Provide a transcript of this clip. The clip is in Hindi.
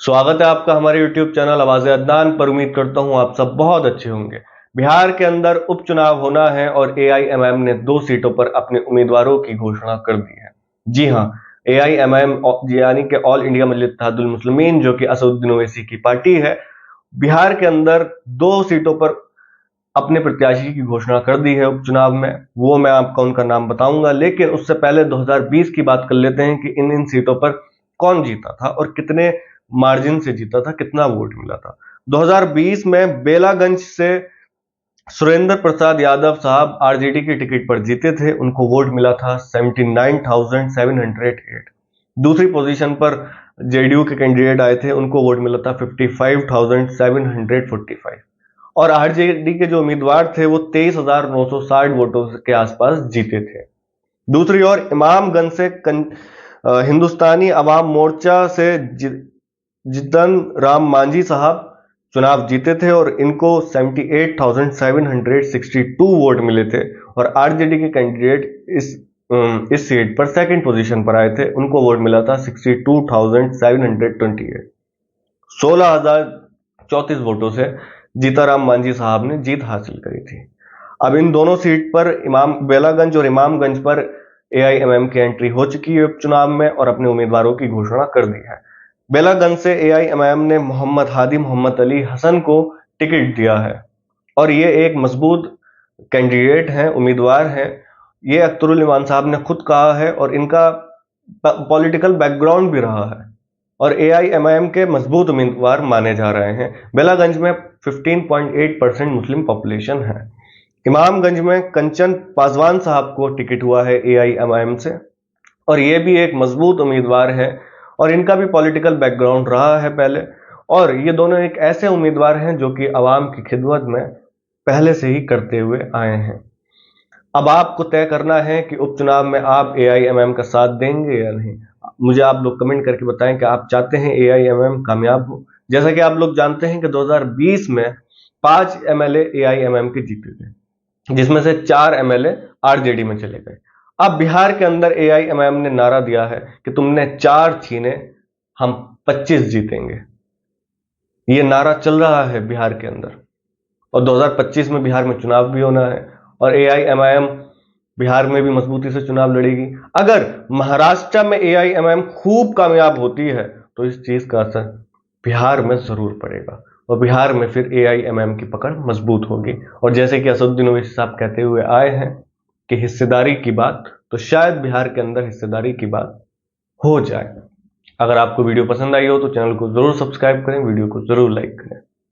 स्वागत है आपका हमारे YouTube चैनल आवाज़े अदनान पर। उम्मीद करता हूं आप सब बहुत अच्छे होंगे। बिहार के अंदर उपचुनाव होना है और AIMM ने 2 सीटों पर अपने उम्मीदवारों की घोषणा कर दी है। जी हां, AIMM यानी कि ऑल इंडिया मजलिस इत्तेहादुल मुस्लिमीन, जो कि असदुद्दीन ओवैसी की पार्टी है, बिहार के अंदर 2 सीटों पर अपने प्रत्याशी की घोषणा कर दी है उपचुनाव में। वो मैं आपको उनका नाम बताऊंगा, लेकिन उससे पहले 2020 की बात कर लेते हैं कि इन सीटों पर कौन जीता था और कितने मार्जिन से जीता था, कितना वोट मिला था। 2020 में बेलागंज से सुरेंद्र प्रसाद यादव साहब आरजेडी की टिकट पर जीते थे। उनको वोट मिला था 79,708। दूसरी पोजीशन पर जेडीयू के कैंडिडेट आए थे, उनको वोट मिला था 55,745। और आरजेडी के जो उम्मीदवार थे वो 23,960 वोटों के आसपास जीते थे। दूसरी ओर इमामगंज से हिंदुस्तानी अवाम मोर्चा से जितन राम मांझी साहब चुनाव जीते थे और इनको 78,762 वोट मिले थे। और आरजेडी के कैंडिडेट इस सीट पर सेकंड पोजीशन पर आए थे, उनको वोट मिला था 62,728। 16,034 वोटों से जीताराम मांझी साहब ने जीत हासिल करी थी। अब इन दोनों सीट पर बेलागंज और इमामगंज पर AIMM की एंट्री हो चुकी है उपचुनाव में और अपने उम्मीदवारों की घोषणा कर दी है। बेलागंज से AIMM ने मोहम्मद हादी मोहम्मद अली हसन को टिकट दिया है और ये एक मजबूत कैंडिडेट हैं, उम्मीदवार हैं। ये अख्तरुल इमान साहब ने खुद कहा है और इनका पॉलिटिकल बैकग्राउंड भी रहा है और AIMM के मजबूत उम्मीदवार माने जा रहे हैं। बेलागंज में 15.8% मुस्लिम पॉपुलेशन है। इमामगंज में कंचन पासवान साहब को टिकट हुआ है AIMM से और ये भी एक मजबूत उम्मीदवार है और इनका भी पॉलिटिकल बैकग्राउंड रहा है पहले। और ये दोनों एक ऐसे उम्मीदवार हैं जो कि आवाम की खिदमत में पहले से ही करते हुए आए हैं। अब आपको तय करना है कि उपचुनाव में आप AIMM का साथ देंगे या नहीं। मुझे आप लोग कमेंट करके बताएं कि आप चाहते हैं AIMM कामयाब हो। जैसा कि आप लोग जानते हैं कि 2020 में 5 MLA AIMM के जीते थे, जिसमें से 4 MLA आरजेडी में चले गए। अब बिहार के अंदर AIMM ने नारा दिया है कि तुमने 4 छीने, हम 25 जीतेंगे। ये नारा चल रहा है बिहार के अंदर और 2025 में बिहार में चुनाव भी होना है और AIMM बिहार में भी मजबूती से चुनाव लड़ेगी। अगर महाराष्ट्र में AIMM खूब कामयाब होती है तो इस चीज का असर बिहार में जरूर पड़ेगा और बिहार में फिर AIMM की पकड़ मजबूत होगी। और जैसे कि असदुद्दीन ओवैसी साहब कहते हुए आए हैं कि हिस्सेदारी की बात, तो शायद बिहार के अंदर हिस्सेदारी की बात हो जाए। अगर आपको वीडियो पसंद आई हो तो चैनल को जरूर सब्सक्राइब करें, वीडियो को जरूर लाइक करें।